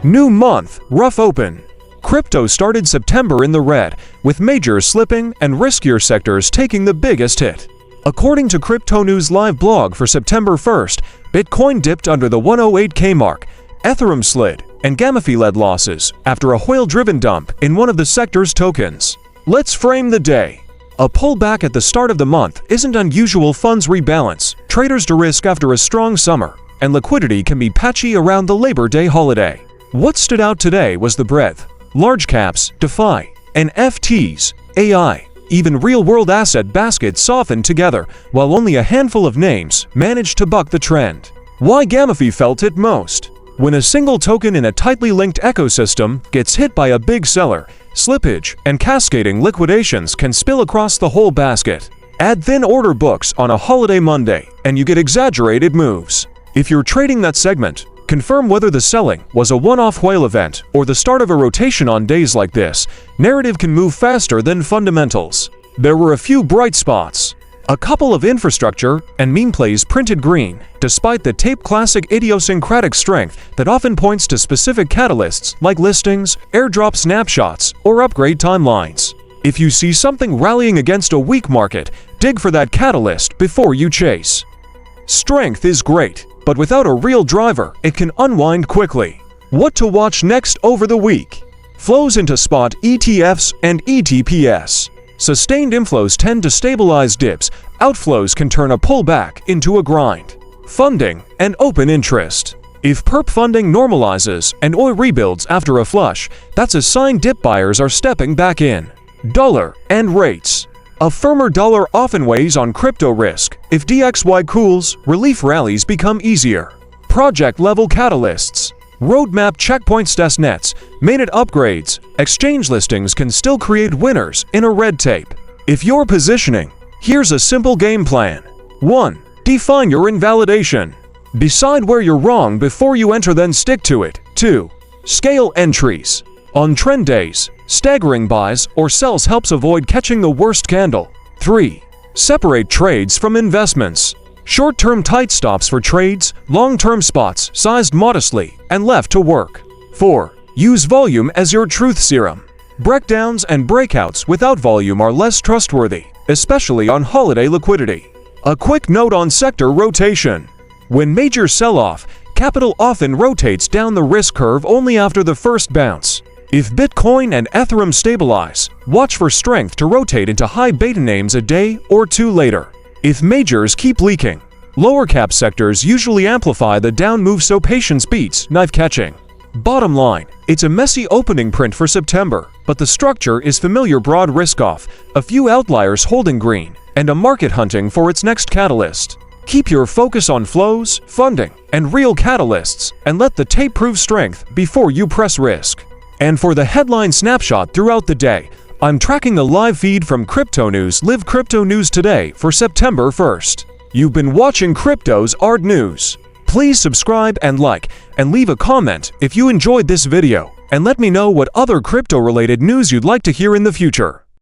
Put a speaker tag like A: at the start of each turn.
A: New month, rough open. Crypto started September in the red, with majors slipping and riskier sectors taking the biggest hit. According to CryptoNews live blog for September 1st, Bitcoin dipped under the 108K mark, Ethereum slid, and GameFi led losses after a whale-driven dump in one of the sector's tokens. Let's frame the day. A pullback at the start of the month isn't unusual. Funds rebalance, traders de-risk after a strong summer, and liquidity can be patchy around the Labor Day holiday. What stood out today was the breadth. Large caps, DeFi, NFTs, AI, even real-world asset baskets softened together, while only a handful of names managed to buck the trend. Why GameFi felt it most? When a single token in a tightly linked ecosystem gets hit by a big seller, slippage and cascading liquidations can spill across the whole basket. Add thin order books on a holiday Monday, and you get exaggerated moves. If you're trading that segment, confirm whether the selling was a one-off whale event or the start of a rotation. On days like this, narrative can move faster than fundamentals. There were a few bright spots. A couple of infrastructure and meme plays printed green, despite the tape classic idiosyncratic strength that often points to specific catalysts like listings, airdrop snapshots, or upgrade timelines. If you see something rallying against a weak market, dig for that catalyst before you chase. Strength is great, but without a real driver, it can unwind quickly. What to watch next over the week? Flows into spot ETFs and ETPs. Sustained inflows tend to stabilize dips. Outflows can turn a pullback into a grind. Funding and open interest. If perp funding normalizes and OI rebuilds after a flush, that's a sign dip buyers are stepping back in. Dollar and rates. A firmer dollar often weighs on crypto risk. If DXY cools, relief rallies become easier. Project-level catalysts. Roadmap checkpoints. Testnets, mainnet upgrades, exchange listings can still create winners in a red tape. If you're positioning, here's a simple game plan. 1. Define your invalidation. Decide where you're wrong before you enter, then stick to it. 2. Scale entries. On trend days, staggering buys or sells helps avoid catching the worst candle. 3. Separate trades from investments. Short-term tight stops for trades, long-term spots sized modestly and left to work. 4. Use volume as your truth serum. Breakdowns and breakouts without volume are less trustworthy, especially on holiday liquidity. A quick note on sector rotation. When majors sell off, capital often rotates down the risk curve only after the first bounce. If Bitcoin and Ethereum stabilize, watch for strength to rotate into high beta names a day or two later. If majors keep leaking, lower cap sectors usually amplify the down move, so patience beats knife catching. Bottom line, it's a messy opening print for September, but the structure is familiar. Broad risk off, a few outliers holding green, and a market hunting for its next catalyst. Keep your focus on flows, funding, and real catalysts, and let the tape prove strength before you press risk. And for the headline snapshot throughout the day, I'm tracking the live feed from CryptoNews. Live Crypto News today for September 1st. You've been watching Cryptozard News. Please subscribe and like, and leave a comment if you enjoyed this video, and let me know what other crypto-related news you'd like to hear in the future.